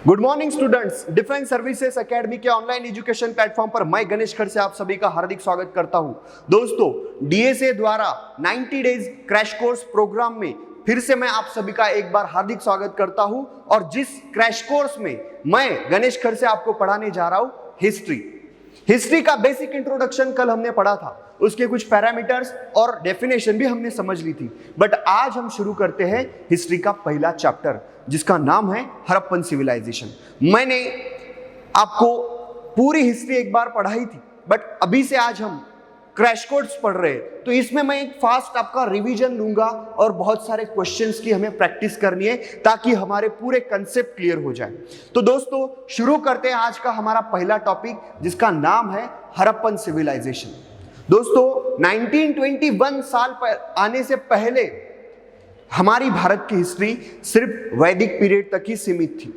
Good morning students, defence services academy के online education platform पर मैं गणेश खड़से आप सभी का हार्दिक स्वागत करता हूं। दोस्तों, डीएसए द्वारा 90 डेज क्रैश कोर्स प्रोग्राम में फिर से मैं आप सभी का एक बार हार्दिक स्वागत करता हूं। और जिस क्रैश कोर्स में मैं गणेश खड़से आपको पढ़ाने जा रहा हूं, हिस्ट्री का बेसिक इंट्रोडक्शन कल हमने पढ़ा था, उसके कुछ पैरामीटर्स और डेफिनेशन भी हमने समझ ली थी। बट आज हम शुरू करते हैं हिस्ट्री का पहला चैप्टर, जिसका नाम है हड़प्पन सिविलाइजेशन। मैंने आपको पूरी हिस्ट्री एक बार पढ़ाई थी, बट अभी से आज हम क्रैश कोर्स पढ़ रहे हैं, तो इसमें मैं एक फास्ट आपका रिवीजन लूंगा और बहुत सारे क्वेश्चंस की हमें प्रैक्टिस करनी है ताकि हमारे पूरे कंसेप्ट क्लियर हो जाए। तो दोस्तों, शुरू करते हैं आज का हमारा पहला टॉपिक, जिसका नाम है हड़प्पन सिविलाइजेशन। दोस्तों, 1921 साल पर आने से पहले हमारी भारत की हिस्ट्री सिर्फ वैदिक पीरियड तक ही सीमित थी।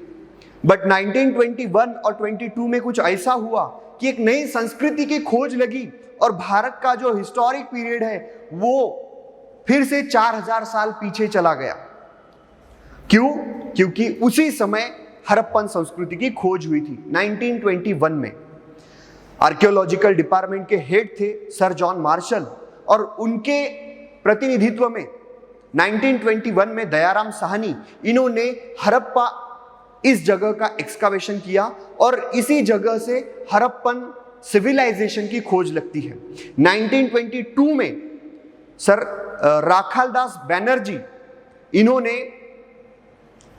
बट 1921 और 22 में कुछ ऐसा हुआ कि एक नई संस्कृति की खोज लगी और भारत का जो हिस्टोरिक पीरियड है वो फिर से 4000 साल पीछे चला गया। क्यों? क्योंकि उसी समय हड़प्पन संस्कृति की खोज हुई थी 1921 में। आर्कियोलॉजिकल डिपार्टमेंट के हेड थे सर जॉन मार्शल, और उनके प्रतिनिधित्व में 1921 में दयाराम साहनी, इन्होंने हड़प्पा इस जगह का एक्सकावेशन किया और इसी जगह से हड़प्पन सिविलाइजेशन की खोज लगती है। 1922 में सर राखालदास बैनर्जी, इन्होंने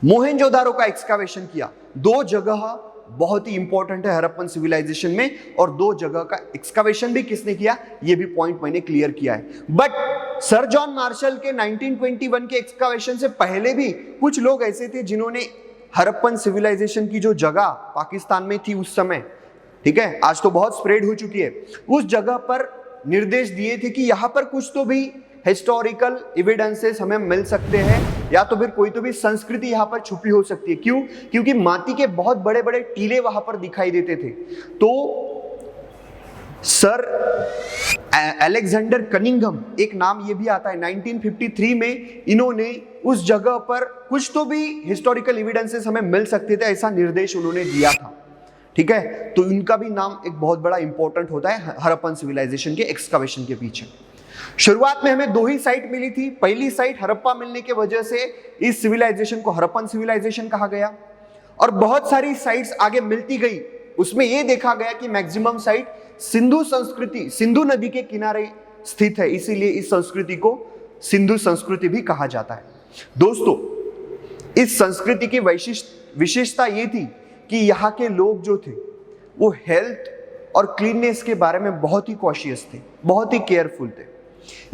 मोहनजोदारो का एक्सकावेशन किया। दो जगह बहुत ही इंपॉर्टेंट है हड़प्पन सिविलाइजेशन में, और दो जगह का एक्सकावेशन भी किसने किया, ये भी पॉइंट मैंने क्लियर किया है। बट सर जॉन मार्शल के 1921 के एक्सकावेशन से पहले भी कुछ लोग ऐसे थे जिन्होंने हड़प्पन सिविलाइजेशन की जो जगह पाकिस्तान में थी उस समय, ठीक है, आज तो बहुत स्प्रेड हो चुकी है, उस जगह पर निर्देश दिए थे कि यहां पर कुछ तो भी हिस्टोरिकल एविडेंसेस हमें मिल सकते हैं, या तो फिर कोई तो भी संस्कृति यहां पर छुपी हो सकती है। क्यों? क्योंकि माटी के बहुत बड़े बड़े टीले वहां पर दिखाई देते थे। तो सर अलेक्जेंडर कनिंघम, एक नाम ये भी आता है, 1953 में इन्होंने उस जगह पर कुछ तो भी हिस्टोरिकल एविडेंसेस हमें मिल सकते थे, ऐसा निर्देश उन्होंने दिया था। ठीक है, तो इनका भी नाम एक बहुत बड़ा इंपॉर्टेंट होता है हड़प्पन सिविलाइजेशन के एक्सकावेशन के पीछे। शुरुआत में हमें दो ही साइट मिली थी। पहली साइट हड़प्पा मिलने की वजह से इस सिविलाइजेशन को हड़प्पन सिविलाइजेशन कहा गया, और बहुत सारी साइट्स आगे मिलती गई। उसमें यह देखा गया कि मैक्सिमम साइट सिंधु संस्कृति, सिंधु नदी के किनारे स्थित है, इसीलिए इस संस्कृति को सिंधु संस्कृति भी कहा जाता है। दोस्तों, इस संस्कृति की विशेषता यह थी कि यहाँ के लोग जो थे वो हेल्थ और क्लीननेस के बारे में बहुत ही कॉशियस थे, बहुत ही केयरफुल थे।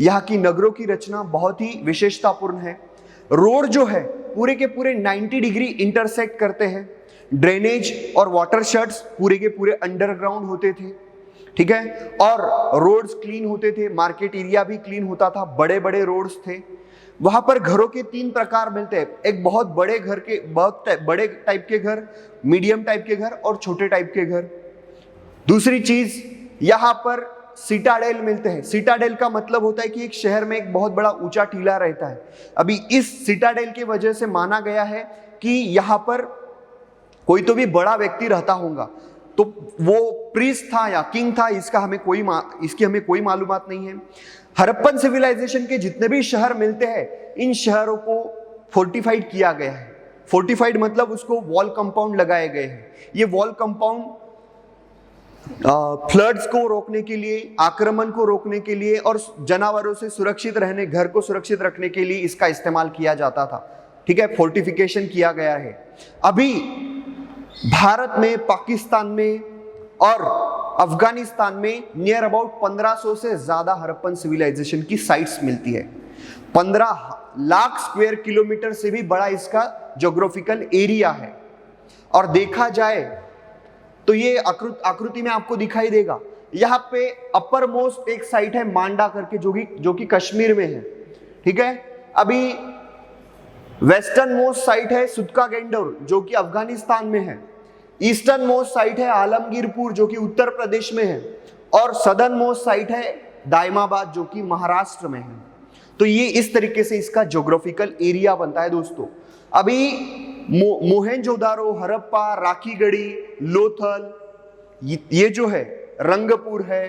यहाँ की नगरों की रचना बहुत ही विशेषतापूर्ण है। रोड जो है पूरे के पूरे 90 डिग्री इंटरसेक्ट करते हैं। ड्रेनेज और वाटर शट्स पूरे के पूरे अंडरग्राउंड होते थे, ठीक है, और रोड्स क्लीन होते थे, मार्केट एरिया भी क्लीन होता था, बड़े बड़े रोड्स थे। वहां पर घरों के 3 प्रकार मिलते हैं, एक बहुत बड़े घर के, बहुत बड़े टाइप के घर, मीडियम टाइप के घर और छोटे टाइप के घर। दूसरी चीज, यहां पर सिटाडेल मिलते हैं। सिटाडेल का मतलब होता है कि एक शहर में एक बहुत बड़ा ऊंचा टीला रहता है। अभी इस सिटाडेल की वजह से माना गया है कि यहां पर कोई तो भी बड़ा व्यक्ति रहता होगा, तो वो प्रीस्ट था या किंग था, इसकी हमें कोई मालूमात नहीं है। हड़प्पन सिविलाइजेशन के जितने भी शहर मिलते हैं, इन शहरों को फोर्टिफाइड किया गया है। फोर्टिफाइड मतलब उसको वॉल कंपाउंड लगाए गए हैं। ये वॉल कंपाउंड फ्लड्स को रोकने के लिए, आक्रमण को रोकने के लिए और जानवरों से सुरक्षित रहने, घर को सुरक्षित रखने के लिए इसका इस्तेमाल किया जाता था। ठीक है, फोर्टिफिकेशन किया गया है। अभी भारत में, पाकिस्तान में और अफगानिस्तान में नियर अबाउट 1500 से ज्यादा हड़प्पन सिविलाइजेशन की साइट्स मिलती है। 15 लाख स्क्वायर किलोमीटर से भी बड़ा इसका ज्योग्राफिकल एरिया है। और देखा जाए तो ये आकृति में आपको दिखाई देगा। यहाँ पे अपर मोस्ट एक साइट है मांडा करके, जो कि कश्मीर में है, ठीक है। अभी वेस्टर्न मोस्ट साइट है सुदका गेंडोर, जो कि अफगानिस्तान में है। ईस्टर्न मोस्ट साइट है आलमगीरपुर, जो कि उत्तर प्रदेश में है। और सदर्न मोस्ट साइट है दायमाबाद, जो कि महाराष्ट्र में है। तो ये इस तरीके से इसका ज्योग्राफिकल एरिया बनता है। दोस्तों, अभी मोहनजोदारो, हड़प्पा, राखीगढ़ी, लोथल, ये जो है रंगपुर है,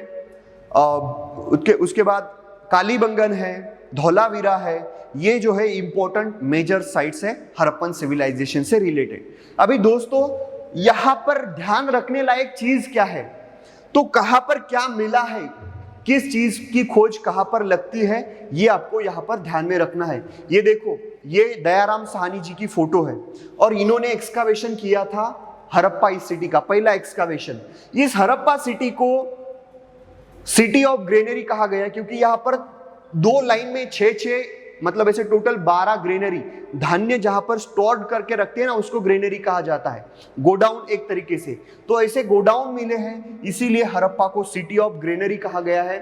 उसके बाद कालीबंगन है, धौलावीरा है, ये जो है इंपॉर्टेंट मेजर साइट्स है हड़प्पन सिविलाइजेशन से रिलेटेड। अभी दोस्तों यहां पर ध्यान रखने लायक चीज क्या है, तो कहां पर क्या मिला है, किस चीज की खोज कहां पर लगती है, ये आपको यहां पर ध्यान में रखना है। ये देखो, ये दयाराम साहनी जी की फोटो है और इन्होंने एक्सकावेशन किया था हड़प्पा इस सिटी का, पहला एक्सकावेशन। इस हड़प्पा सिटी को सिटी ऑफ ग्रेनरी कहा गया क्योंकि यहां पर 2 लाइन में 6 मतलब ऐसे टोटल 12 ग्रेनरी, धान्य जहां पर स्टोर्ड करके रखते हैं ना, उसको ग्रेनरी कहा जाता है, गोडाउन एक तरीके से। तो ऐसे गोडाउन मिले हैं, इसीलिए हड़प्पा को सिटी ऑफ ग्रेनरी कहा गया है।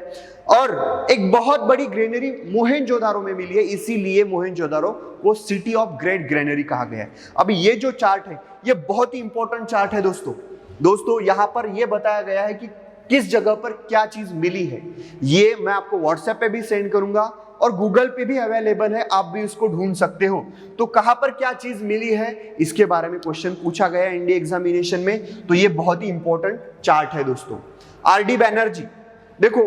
और एक बहुत बड़ी ग्रेनरी मोहनजोदारो में मिली है, इसीलिए मोहनजोदारो को सिटी ऑफ ग्रेट ग्रेनरी कहा गया है। अब ये जो चार्ट है ये बहुत ही इंपॉर्टेंट चार्ट है दोस्तों यहां पर यह बताया गया है कि किस जगह पर क्या चीज मिली है। ये मैं आपको व्हाट्सएप पे भी सेंड करूंगा और गूगल पे भी अवेलेबल है, आप भी उसको ढूंढ सकते हो। तो कहां पर क्या चीज मिली है, इसके बारे में क्वेश्चन पूछा गया है इंडिया एग्जामिनेशन में, तो ये बहुत ही इंपॉर्टेंट चार्ट है दोस्तों। आर.डी. बैनर्जी, देखो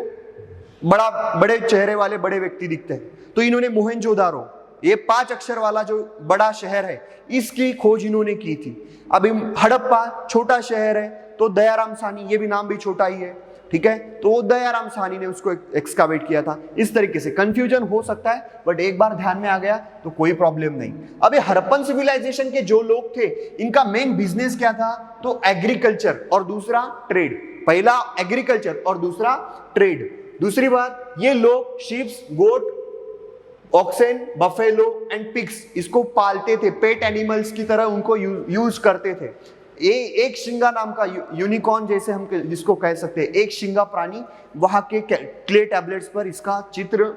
बड़े चेहरे वाले बड़े व्यक्ति दिखते हैं, तो इन्होंने मोहनजोदारो, ये 5 अक्षर वाला जो बड़ा शहर है, इसकी खोज इन्होंने की थी। अभी हड़प्पा छोटा शहर है, तो दयाराम साहनी, ये भी नाम भी छोटा ही है, ठीक है, तो दयाराम साहनी ने उसको एक्सकावेट किया था। इस तरीके से कंफ्यूजन हो सकता है, बट एक बार ध्यान में आ गया तो कोई प्रॉब्लम नहीं। अब ये हड़प्पन सिविलाइजेशन के जो लोग थे, इनका मेन बिजनेस क्या था, तो एग्रीकल्चर और दूसरा ट्रेड। पहला एग्रीकल्चर और दूसरा ट्रेड। दूसरी बात, ये लोग sheeps, goat, oxen, buffalo and pigs, इसको पालते थे, पेट एनिमल्स की तरह उनको यूज करते थे। ये एक शिंगा नाम का यूनिकॉर्न जैसे हम जिसको कह सकते हैं, एक शिंगा प्राणी, वहां के क्ले टैबलेट्स पर इसका चित्र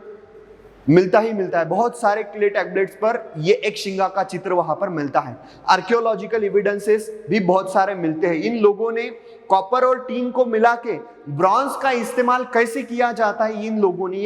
मिलता ही मिलता है। बहुत सारे क्ले टैबलेट्स पर ये एक शिंगा का चित्र वहां पर मिलता है। आर्कियोलॉजिकल एविडेंसेस भी बहुत सारे मिलते हैं। इन लोगों ने कॉपर और टीन को मिला के ब्रॉन्ज का इस्तेमाल कैसे किया जाता है, इन लोगों ने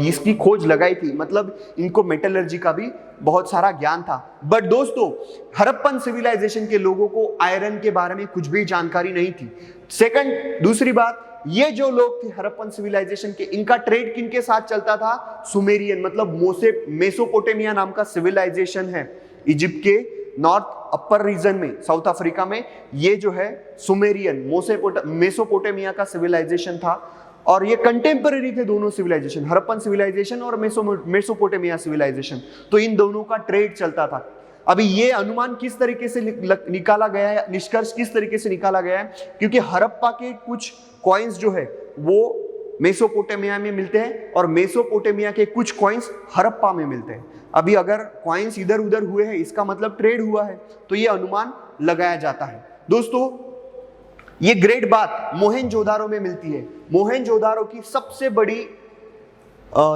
इसकी खोज लगाई थी। मतलब इनको मेटलर्जी का भी बहुत सारा ज्ञान था। बट दोस्तों हड़प्पन सिविलाइजेशन के लोगों को आयरन के बारे में कुछ भी जानकारी नहीं थी। दूसरी बात, ये जो लोग थे हड़प्पन सिविलाइजेशन के, इनका ट्रेड किनके साथ चलता था, सुमेरियन, मतलब मेसोपोटामिया नाम का सिविलाइजेशन है इजिप्ट के नॉर्थ अपर रीजन में, साउथ अफ्रीका में। ये जो है सुमेरियन मेसोपोटामिया का सिविलाइजेशन था और ये कंटेम्पररी थे दोनों सिविलाइजेशन, हड़प्पन सिविलाइजेशन और मेसोपोटामिया सिविलाइजेशन। तो इन दोनों का ट्रेड चलता था। अभी ये अनुमान किस तरीके से निकाला गया है, निष्कर्ष किस तरीके से निकाला गया है, क्योंकि हड़प्पा के कुछ कॉइन्स जो है वो मेसोपोटामिया में मिलते हैं और मेसोपोटामिया के कुछ कॉइन्स हड़प्पा में मिलते हैं। अभी अगर कॉइन्स इधर उधर हुए हैं, इसका मतलब ट्रेड हुआ है, तो ये अनुमान लगाया जाता है। दोस्तों ये ग्रेट बात मोहनजोदारो में मिलती है। मोहनजोदारो की सबसे बड़ी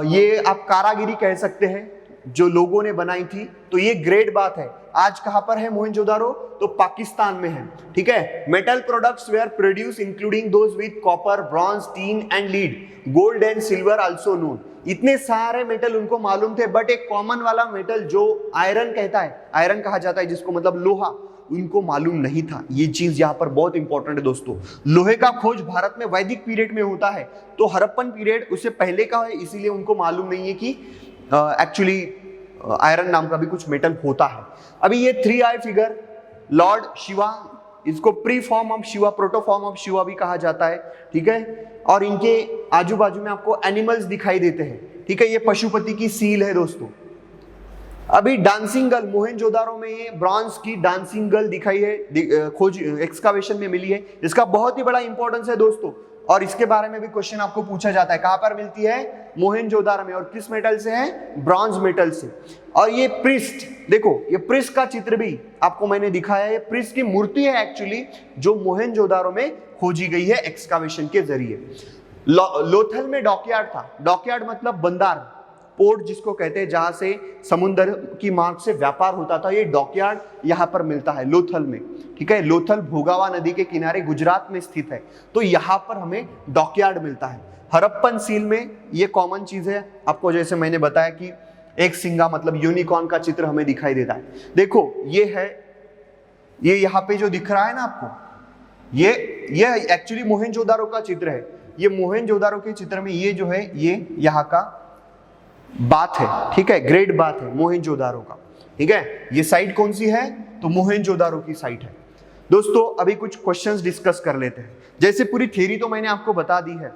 ये आप कारागिरी कह सकते हैं जो लोगों ने बनाई थी, तो ये ग्रेट बात है। आज कहां पर है मोहनजोदारो, तो पाकिस्तान में है, ठीक है। Metal products were produce including those with copper, bronze, tin and lead, gold and silver also known. इतने सारे मेटल उनको मालूम थे, बट एक कॉमन वाला मेटल जो आयरन आयरन कहा जाता है जिसको, मतलब लोहा, उनको मालूम नहीं था। ये चीज यहाँ पर बहुत इंपॉर्टेंट है दोस्तों। लोहे का खोज भारत में वैदिक पीरियड में होता है, तो हड़प्पन पीरियड उससे पहले का है, इसीलिए उनको मालूम नहीं है कि एक्चुअली आयरन नाम का भी कुछ मेटल होता है। अभी ये 3 आई फिगर लॉर्ड शिवा, इसको pre form of Shiva, proto form of Shiva भी कहा जाता है, ठीक है। और इनके आजू बाजू में आपको एनिमल्स दिखाई देते हैं, ठीक है। ये पशुपति की सील है दोस्तों। अभी डांसिंग गर्ल, मोहनजोदारो में ये ब्रॉन्ज की डांसिंग गर्ल दिखाई है, खोज एक्सकावेशन में मिली है। इसका बहुत ही बड़ा इंपॉर्टेंस है दोस्तों, और इसके बारे में भी क्वेश्चन आपको पूछा जाता है। कहां पर मिलती है, मोहनजोदारो में, और किस मेटल से है, ब्रॉन्ज मेटल से। और ये प्रिस्ट, देखो ये प्रिस्ट का चित्र भी आपको मैंने दिखाया है। ये प्रिस्ट की मूर्ति है एक्चुअली, जो मोहनजोदारो में खोजी गई है एक्सकावेशन के जरिए। लोथल में डॉकयार्ड था, डॉकयार्ड मतलब बंदार, पोर्ट जिसको कहते हैं, जहां से समुद्र की मार्ग से व्यापार होता था, ये डॉकयार्ड यहाँ पर मिलता है लोथल में, ठीक है। लोथल भोगावा नदी के किनारे गुजरात में स्थित है, तो यहाँ पर हमें डॉकयार्ड मिलता है। हड़प्पन सील में ये कॉमन चीज है आपको, जैसे मैंने बताया कि एक सिंगा मतलब यूनिकॉर्न का चित्र हमें दिखाई देता है। देखो ये है, ये यहाँ पे जो दिख रहा है ना आपको, ये एक्चुअली मोहनजोदारो का चित्र है। ये मोहनजोदारो के चित्र में ये जो है ये यहाँ का बात है, ठीक है, ग्रेट बात है मोहनजोदारो का, ठीक है। ये साइट कौन सी है, तो मोहनजोदारो की साइट है। दोस्तों अभी कुछ क्वेश्चंस डिस्कस कर लेते हैं। जैसे पूरी थ्योरी तो मैंने आपको बता दी है,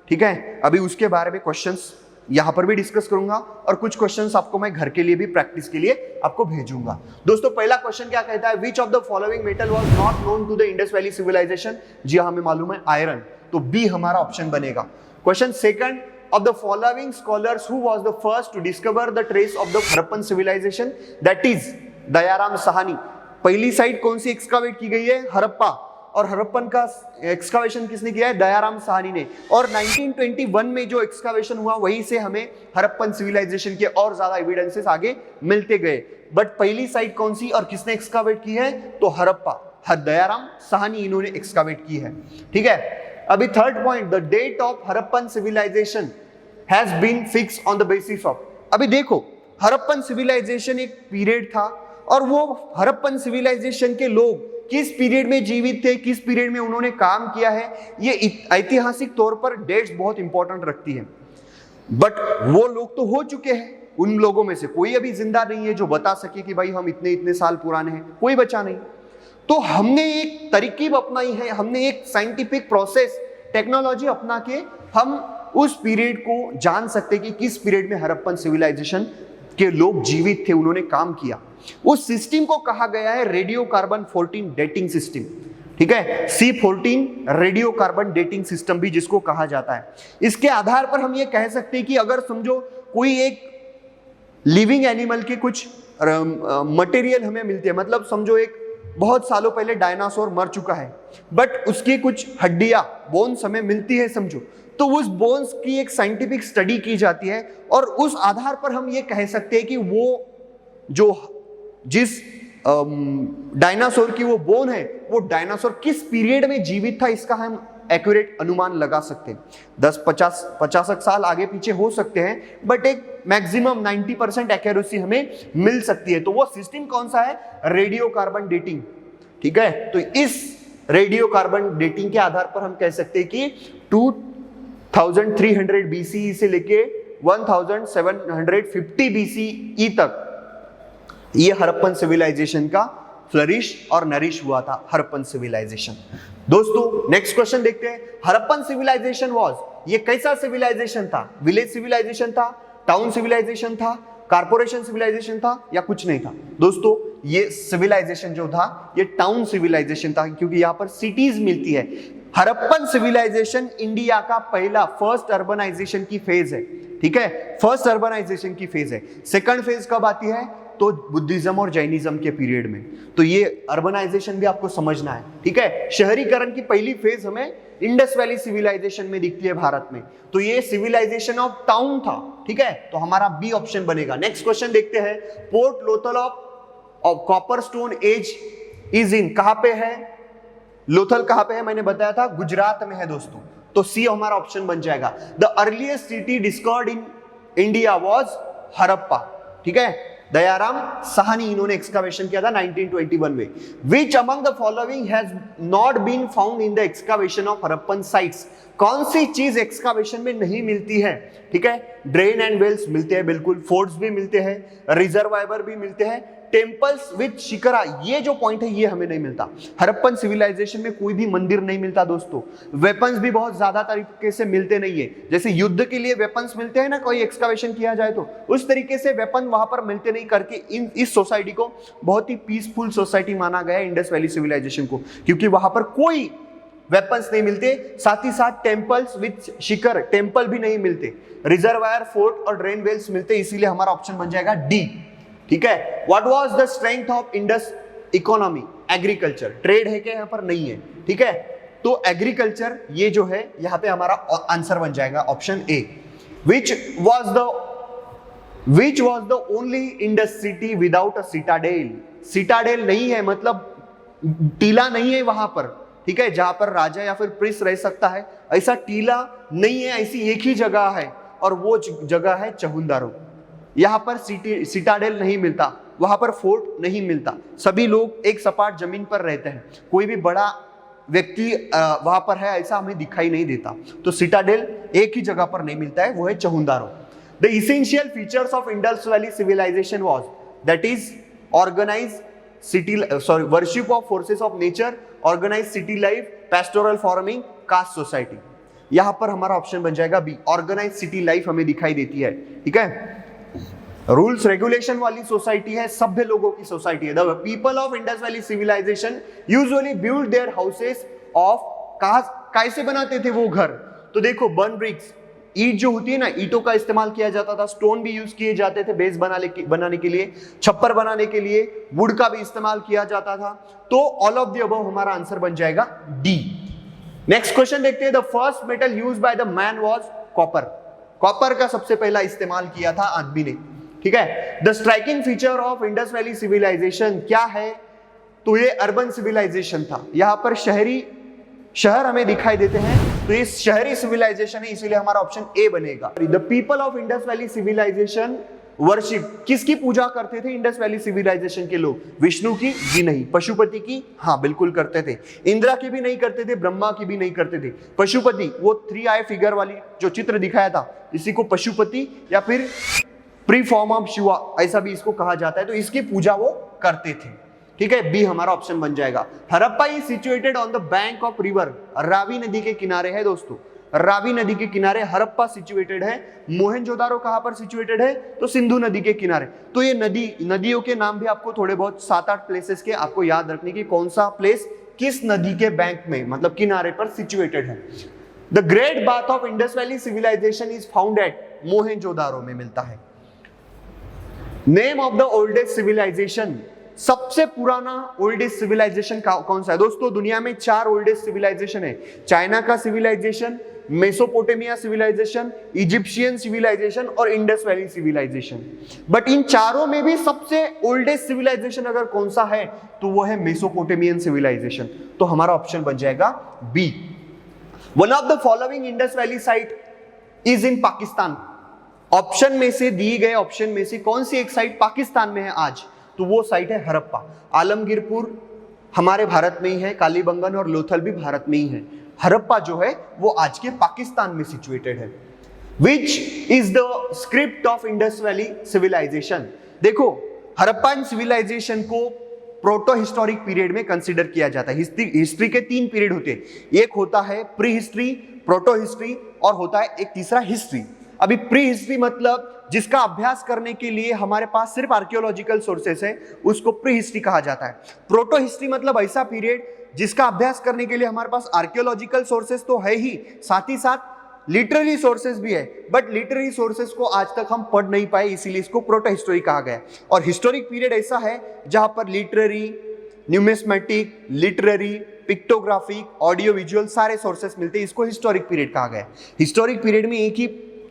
ठीक है, अभी उसके बारे में क्वेश्चंस यहां पर भी डिस्कस करूंगा और कुछ क्वेश्चंस आपको मैं घर के लिए भी प्रैक्टिस के लिए आपको भेजूंगा। दोस्तों पहला क्वेश्चन क्या कहता है, which of the following metal was not known to the Indus valley civilisation. जी हाँ, हमें मालूम है आयरन, तो बी हमारा ऑप्शन बनेगा। Question second, of the following scholars who was the first to discover the trace of the Harappan civilization, that is Dayaram Sahni. पहली site कौन सी एक्सकावेट की गई है, हड़प्पा, और हड़प्पन का एक्सकावेशन किसने किया है, दयाराम साहनी ने। और 1921 में जो एक्सकावेशन हुआ वहीं से हमें हड़प्पन सिविलाइजेशन के और ज्यादा एविडेंसेस आगे मिलते गए। बट पहली साइट कौन सी और किसने एक्सकावेट की है, तो हड़प्पा, दयाराम साहनी इन्होंने एक्सकावेट की है, ठीक है। अभी third point, the date of Harappan civilisation has been fix on the basis of. अभी देखो हड़प्पन सिविलाइजेशन एक पीरियड था और वो हड़प्पन सिविलाइजेशन के लोग किस पीरियड में जीवित थे, किस पीरियड में उन्होंने काम किया है, ये ऐतिहासिक तौर पर डेट्स बहुत इंपॉर्टेंट रखती है। बट वो लोग तो हो चुके हैं, उन लोगों में से कोई अभी जिंदा नहीं है जो बता सके कि भाई हम इतने इतने साल पुराने हैं, कोई बचा नहीं। तो हमने एक तरकीब अपनाई है, हमने एक साइंटिफिक प्रोसेस, टेक्नोलॉजी अपना के हम उस पीरियड को जान सकते कि किस पीरियड में हड़प्पन सिविलाइजेशन के लोग जीवित थे, उन्होंने काम किया। उस सिस्टम को कहा गया है रेडियो कार्बन 14 डेटिंग सिस्टम, ठीक है, C14 radio carbon dating system भी जिसको कहा जाता है। इसके आधार पर हम ये कह सकते हैं कि अगर समझो कोई एक लिविंग एनिमल के कुछ मटेरियल हमें मिलते हैं, मतलब समझो एक बहुत सालों पहले डायनासोर मर चुका है बट उसकी कुछ हड्डियां, बोन्स हमें मिलती है समझो, तो उस बोन्स की एक साइंटिफिक स्टडी की जाती है और उस आधार पर हम ये कह सकते हैं कि वो जो जिस डायनासोर की वो बोन है वो डायनासोर किस पीरियड में जीवित था, इसका हम एक्यूरेट अनुमान लगा सकते हैं। 10-50 साल आगे पीछे हो सकते हैं बट एक मैक्सिमम 90% एक्यूरेसी हमें मिल सकती है। तो वो सिस्टम कौन सा है, रेडियो कार्बन डेटिंग, ठीक है। तो इस रेडियो कार्बन डेटिंग के आधार पर हम कह सकते हैं कि 2300 BCE से लेके 1750 BCE तक ये हड़प्पन सिविलाइजेशन का फ्लरिश और नरिश हुआ था, हड़प्पन सिविलाइजेशन। दोस्तों नेक्स्ट क्वेश्चन देखते हैं, हड़प्पन सिविलाइजेशन वाज, ये कैसा सिविलाइजेशन था, विलेज सिविलाइजेशन था, टाउन सिविलाइजेशन था, कारपोरेशन सिविलाइजेशन था या कुछ नहीं था। दोस्तों ये सिविलाइजेशन जो था ये टाउन सिविलाइजेशन था, क्योंकि यहां पर सिटीज मिलती है। हड़प्पन सिविलाइजेशन इंडिया का पहला फर्स्ट अर्बनाइजेशन की फेज है, ठीक है, फर्स्ट अर्बनाइजेशन की फेज है। सेकंड फेज कब आती है, तो बुद्धिज्म और जैनिज्म के पीरियड में। तो ये अर्बनाइजेशन भी आपको समझना है, ठीक है। शहरीकरण की पहली फेज हमें इंडस वैली सिविलाइजेशन में दिखती है भारत में, तो ये सिविलाइजेशन ऑफ टाउन था, ठीक है। तो हमारा बी ऑप्शन बनेगा। नेक्स्ट क्वेश्चन देखते हैं, port Lothal of copper stone age is in, कहां पे है, लोथल कहां पे है, मैंने बताया था गुजरात में है दोस्तों, तो सी हमारा ऑप्शन बन जाएगा। The earliest city discovered in India was Harappa, ठीक है, दयाराम साहनी इन्होंने एक्सकावेशन किया था 1921 में। Which among the following has not been found in the excavation of Harappan sites, कौन सी चीज एक्सकावेशन में नहीं मिलती है, ठीक है। ड्रेन एंड वेल्स मिलते हैं बिल्कुल, फोर्ट्स भी मिलते हैं, रिजर्वायर भी मिलते हैं, टेम्पल्स विद शिखरा, ये जो पॉइंट है ये हमें नहीं मिलता। हड़प्पन सिविलाइजेशन में कोई भी मंदिर नहीं मिलता दोस्तों। वेपन्स भी बहुत ज्यादा तरीके से मिलते नहीं है, जैसे युद्ध के लिए वेपन्स मिलते हैं ना, कोई एक्सकावेशन किया जाए तो उस तरीके से वेपन वहां पर मिलते नहीं, करके इस सोसाइटी को बहुत ही पीसफुल सोसाइटी माना गया इंडस वैली सिविलाइजेशन को, क्योंकि वहां पर कोई वेपन्स नहीं मिलते, साथ ही साथ टेम्पल्स विद शिखर, टेम्पल भी नहीं मिलते, रिजर्वायर, फोर्ट और ड्रेन वेल्स मिलते, इसीलिए हमारा ऑप्शन बन जाएगा डी, ठीक है। What was the strength of Indus economy, agriculture, trade है क्या यहाँ पर नहीं है, ठीक है। तो एग्रीकल्चर ये जो है यहाँ पे हमारा आंसर बन जाएगा option A. Which was the only Indus city without a Citadel, Citadel नहीं है मतलब टीला नहीं है वहां पर, ठीक है, जहां पर राजा या फिर प्रिंस रह सकता है, ऐसा टीला नहीं है, ऐसी एक ही जगह है और वो जगह है चहुंदारो, यहाँ पर सिटाडेल नहीं मिलता, वहां पर फोर्ट नहीं मिलता, सभी लोग एक सपाट जमीन पर रहते हैं, कोई भी बड़ा व्यक्ति वहां पर है ऐसा हमें दिखाई नहीं देता। तो सिटाडेल एक ही जगह पर नहीं मिलता है, वो है Chanhudaro. The essential features of Indus valley civilisation was that is organise worship of forces of nature, organise city life, pastoral farming, caste society. यहां पर हमारा ऑप्शन बन जाएगा बी, ऑर्गेनाइज सिटी लाइफ हमें दिखाई देती है। ठीक है, रूल्स रेगुलेशन वाली सोसाइटी है, सभ्य लोगों की सोसाइटी है। The people of Indus valley civilisation usually build their houses of, कैसे बनाते थे वो घर? तो देखो, बर्न ब्रिक्स, ईट जो होती है ना, ईटों का इस्तेमाल किया जाता था, स्टोन भी यूज किए जाते थे बेस बनाने के लिए, छप्पर बनाने के लिए वुड का भी इस्तेमाल किया जाता था। तो ऑल ऑफ द अबव हमारा आंसर बन जाएगा डी। नेक्स्ट क्वेश्चन देखते हैं। The first metal used by the man was copper. Copper का सबसे पहला इस्तेमाल किया था आदमी ने। ठीक है, the striking feature of Indus valley civilisation क्या है? तो ये अर्बन सिविलाइजेशन था, यहां पर शहर हमें दिखाई देते हैं, तो ये शहरी सिविलाइजेशन है, इसीलिए हमारा ऑप्शन ए बनेगा। The people of Indus valley civilisation worship, किसकी पूजा करते थे इंडस वैली सिविलाइजेशन के लोग? विष्णु की जी नहीं, पशुपति की हाँ बिल्कुल करते थे। इंद्रा की भी नहीं करते थे, ब्रह्मा की भी नहीं करते थे। पशुपति, वो 3 आई फिगर वाली जो चित्र दिखाया था, इसी को पशुपति या फिर प्री फॉर्म ऑफ शिवा ऐसा भी इसको कहा जाता है, तो इसकी पूजा वो करते थे। ठीक है, बी हमारा ऑप्शन बन जाएगा। Harappa is situated on the bank of river, Ravi नदी के किनारे है दोस्तों, रावी नदी के किनारे हड़प्पा सिचुएटेड है। मोहनजोदारो कहां पर सिचुएटेड है? तो सिंधु नदी के किनारे। तो ये नदियों के नाम भी आपको थोड़े बहुत 7-8 प्लेसेस के आपको याद रखने की, कौन सा प्लेस किस नदी के बैंक में मतलब किनारे पर सिचुएटेड है। The great bath of Indus valley civilization is found at, Mohenjodaro में मिलता है। Name of the oldest civilization, सबसे पुराना ओल्डेस्ट सिविलाइजेशन कौन सा है? दोस्तों दुनिया में 4 ओल्डेस्ट सिविलाइजेशन है। चाइना का civilisation, Mesopotamia civilisation, Egyptian civilisation और इंडस वैली सिविलाइजेशन। बट इन चारों में भी सबसे ओल्डेस्ट सिविलाइजेशन अगर कौन सा है तो वो है मेसोपोटामियन सिविलाइजेशन। तो हमारा ऑप्शन बन जाएगा B. One of the following Indus valley site is in Pakistan. Option में से दिए गए ऑप्शन में से कौन सी एक साइट पाकिस्तान में है आज? तो वो साइट है हड़प्पा। आलमगीरपुर हमारे भारत में ही है, कालीबंगन और लोथल भी भारत में ही है। हड़प्पा जो है वो आज के पाकिस्तान में सिचुएटेड है। Which is the script of Indus valley civilization? देखो, हड़प्पन सिविलाइजेशन को प्रोटो हिस्टोरिक पीरियड में कंसिडर किया जाता है। हिस्ट्री के 3 पीरियड होते हैं, एक होता है प्री हिस्ट्री, प्रोटो हिस्ट्री और होता है एक तीसरा हिस्ट्री। अभी प्री हिस्ट्री मतलब जिसका अभ्यास करने के लिए हमारे पास सिर्फ आर्कियोलॉजिकल सोर्सेस है, उसको प्री हिस्ट्री कहा जाता है। प्रोटो हिस्ट्री मतलब ऐसा पीरियड जिसका अभ्यास करने के लिए हमारे पास आर्कियोलॉजिकल सोर्सेस तो है ही साथ लिटरेरी सोर्सेस भी है, बट लिटरेरी सोर्सेस को आज तक हम पढ़ नहीं पाए, इसीलिए इसको प्रोटो हिस्टोरी कहा गया। और हिस्टोरिक पीरियड ऐसा है जहां पर literary, numismatic, literary, pictographic, audio visual सारे सोर्सेस मिलते हैं, इसको हिस्टोरिक पीरियड कहा गया। हिस्टोरिक पीरियड में एक ही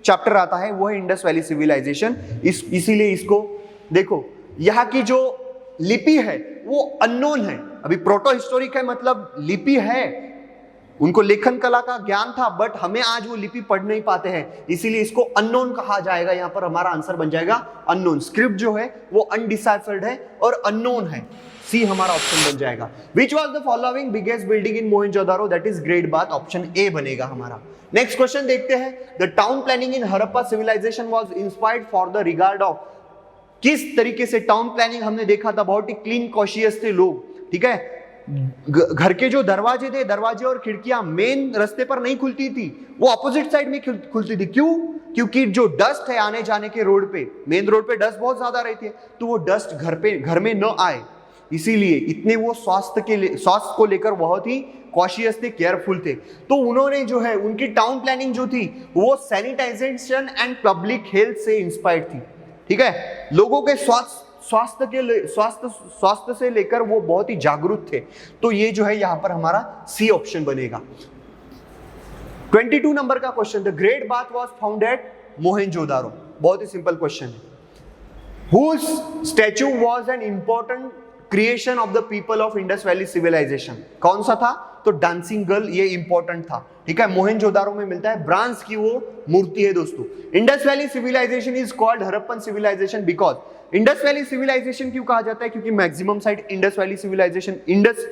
चैप्टर आता है, वो है इंडस वैली सिविलाइजेशन। इसीलिए इसको देखो, यहाँ की जो लिपि है वो अननोन है। अभी प्रोटो हिस्टोरिक है मतलब लिपि है, उनको लेखन कला का ज्ञान था, बट हमें आज वो लिपि पढ़ नहीं पाते हैं, इसीलिए इसको अननोन कहा जाएगा। यहाँ पर हमारा आंसर बन जाएगा अननोन। स्क्रिप्ट जो है वो अनडिसाइफर्ड है और अननोन है, सी हमारा ऑप्शन बन जाएगा। Which was the following biggest building in Mohenjodaro? That is great bath, option A बनेगा हमारा। नेक्स्ट क्वेश्चन देखते हैं। The town planning in Harappa civilization was inspired for the regard of, किस तरीके से टाउन प्लानिंग हमने देखा था, बहुत ही क्लीन कॉशियस थे लोग। ठीक है, घर के जो दरवाजे थे, दरवाजे और खिड़कियां मेन रास्ते पर नहीं खुलती थी, वो ऑपोजिट साइड में खुलती थी। क्यों? क्योंकि जो डस्ट है आने जाने के रोड पे, मेन रोड पे डस्ट बहुत ज्यादा रहती है, तो वो डस्ट घर में न आए, इसीलिए इतने वो स्वास्थ्य को लेकर बहुत ही कॉशियस थे, केयरफुल थे। तो उन्होंने जो है उनकी टाउन प्लानिंग जो थी वो सैनिटाइजेशन एंड पब्लिक हेल्थ से इंस्पायर्ड थी। ठीक है, लोगों के स्वास्थ्य से लेकर वो बहुत ही जागरूक थे। तो ये जो है यहाँ पर हमारा सी ऑप्शन बनेगा। 22 नंबर का question, the great bath was found at Mohenjodaro. बहुत ही सिंपल क्वेश्चन है। Whose statue was an important creation of the people of Indus valley civilization कौन सा था? तो डांसिंग गर्ल, ये इंपॉर्टेंट था, ठीक है। मोहनजोदारो में मिलता है, ब्रांज की वो मूर्ति है दोस्तों। Indus valley civilization is called Harappan civilization because Indus valley civilization क्यों कहा जाता है? क्योंकि maximum site Indus valley civilization Indus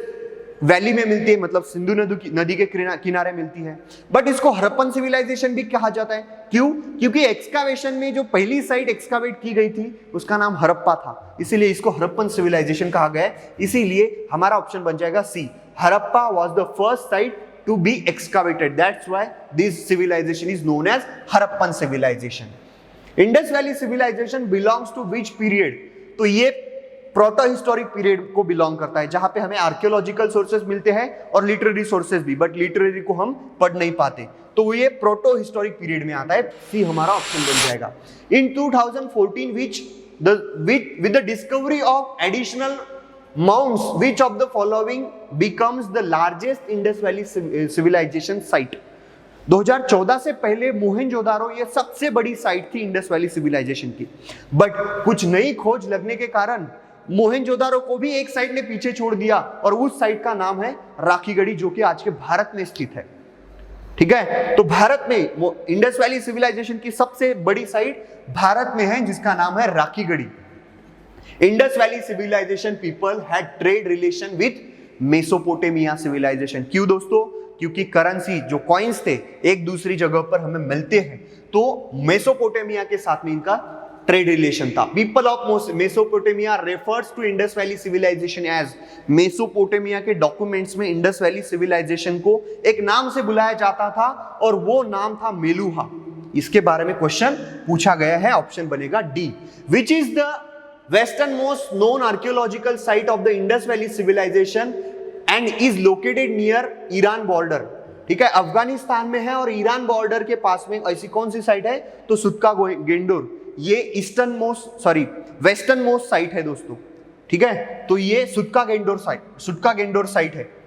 valley में मिलती है, मतलब सिंधु नदी के किनारे मिलती है। बट इसको हड़प्पन सिविलाइजेशन भी कहा जाता है, क्यों? क्योंकि एक्सकावेशन में जो पहली साइट एक्सकावेट की गई थी उसका नाम हड़प्पा था, इसीलिए इसको हड़प्पन सिविलाइजेशन कहा गया है। इसीलिए हमारा ऑप्शन बन जाएगा C, Harappa was the first site to be excavated, that's why this civilisation is known as Harappan civilisation. Indus valley civilisation belongs to which period? तो ये प्रोटो हिस्टोरिक पीरियड को बिलोंग करता है, जहां पे हमें आर्कियोलॉजिकल सोर्सेज मिलते हैं और लिटरेरी सोर्सेज भी, बट लिटरेरी को हम पढ़ नहीं पाते, तो ये प्रोटो हिस्टोरिक पीरियड में आता है। सी हमारा ऑप्शन बन जाएगा। इन 2014 with the discovery of additional mounds, which of the following becomes the largest Indus Valley civilization site? 2014 से पहले मोहनजोदारो ये सबसे बड़ी साइट थी इंडस वैली सिविलाइजेशन की, बट कुछ नई खोज लगने के कारण मोहनजोदारो को भी एक साइट ने पीछे छोड़ दिया और उस साइट का नाम है राखीगढ़ी, जो कि आज के भारत में स्थित है, ठीक है। तो भारत में इंडस वैली सिविलाइजेशन की सबसे बड़ी साइट भारत में है, जिसका नाम है Rakhigarhi. Indus valley civilization people had trade relation with Mesopotamia civilization. क्यों दोस्तों? क्योंकि करेंसी जो कॉइन्स थे एक दूसरी जगह पर हमें मिलते हैं, तो मेसोपोटामिया के साथ में इनका ट्रेड रिलेशन था। People of Mesopotamia refers to Indus valley civilization as, Mesopotamia के डॉक्यूमेंट्स में इंडस वैली सिविलाइजेशन को एक नाम से बुलाया जाता था और वो नाम था मेलुहा। इसके बारे में क्वेश्चन पूछा गया है, ऑप्शन बनेगा D. Which is the western most known archaeological site of the Indus valley civilization and is located near Iran border? ठीक है, अफगानिस्तान में है और ईरान बॉर्डर के पास में ऐसी कौन सी साइट है? तो सुत्का गेंडोर, ये वेस्टर्न मोस्ट साइट है दोस्तों, ठीक है। तो ये सुत्का गेंडोर साइट है।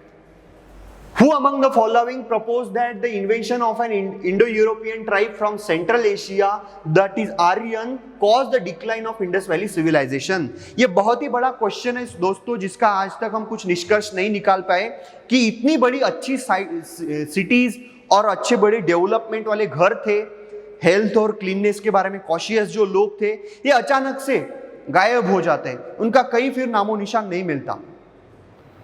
Who among the following proposed that the invention of an Indo-European tribe from Central Asia, that is Aryan, caused the decline of Indus Valley civilization? ये बहुत ही बड़ा क्वेश्चन है दोस्तों, जिसका आज तक हम कुछ निष्कर्ष नहीं निकाल पाए कि इतनी बड़ी अच्छी सिटीज और अच्छे बड़े डेवलपमेंट वाले घर थे, हेल्थ और क्लीननेस के बारे में कॉशियस जो लोग थे, ये अचानक से गायब हो जाते हैं, उनका कहीं फिर नामो निशान नहीं मिलता।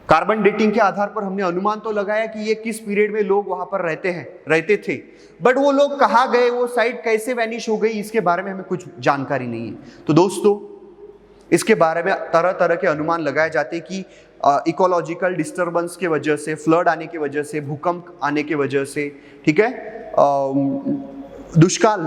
कार्बन डेटिंग के आधार पर हमने अनुमान तो लगाया कि ये किस पीरियड में लोग वहां पर रहते थे, बट वो लोग कहाँ गए, वो साइट कैसे वैनिश हो गई, इसके बारे में हमें कुछ जानकारी नहीं है। तो दोस्तों इसके बारे में तरह तरह के अनुमान लगाए जाते हैं कि इकोलॉजिकल डिस्टर्बेंस के वजह से, फ्लड आने की वजह से, भूकंप आने की वजह से, ठीक है, दुष्काल,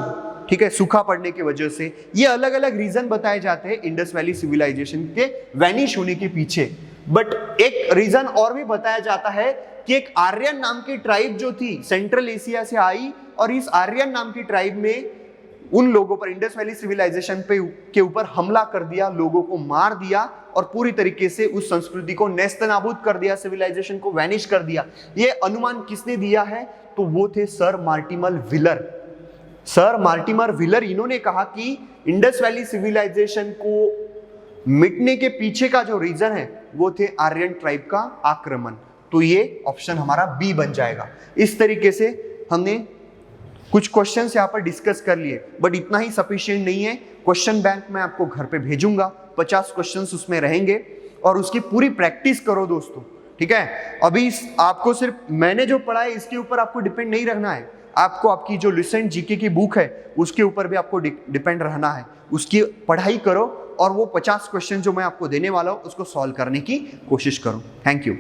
ठीक है, सूखा पड़ने की वजह से, ये अलग अलग रीजन बताए जाते हैं इंडस वैली सिविलाइजेशन के वैनिश होने के पीछे। बट एक रीजन और भी बताया जाता है कि एक आर्यन नाम की ट्राइब जो थी सेंट्रल एशिया से आई, और इस आर्यन नाम की ट्राइब में उन लोगों पर, इंडस वैली सिविलाइजेशन के ऊपर हमला कर दिया, लोगों को मार दिया और पूरी तरीके से उस संस्कृति को नेस्तनाबूद कर दिया, सिविलाइजेशन को वैनिश कर दिया। ये अनुमान किसने दिया है? तो वो थे सर मार्टिमर व्हीलर। इन्होंने कहा कि इंडस वैली सिविलाइजेशन को मिटने के पीछे का जो रीजन है वो थे आर्यन ट्राइब का आक्रमण। तो ये ऑप्शन हमारा बी बन जाएगा। इस तरीके से हमने कुछ क्वेश्चंस यहाँ पर डिस्कस कर लिए, बट इतना ही सफिशिएंट नहीं है। क्वेश्चन बैंक मैं आपको घर पे भेजूंगा, 50 क्वेश्चंस उसमें रहेंगे और उसकी पूरी प्रैक्टिस करो दोस्तों, ठीक है। अभी आपको सिर्फ मैंने जो पढ़ा है इसके ऊपर आपको डिपेंड नहीं रहना है, आपको आपकी जो लिसेंट जीके की बुक है उसके ऊपर भी आपको डिपेंड रहना है। उसकी पढ़ाई करो और वो 50 क्वेश्चन जो मैं आपको देने वाला हूँ उसको सॉल्व करने की कोशिश करो। Thank you.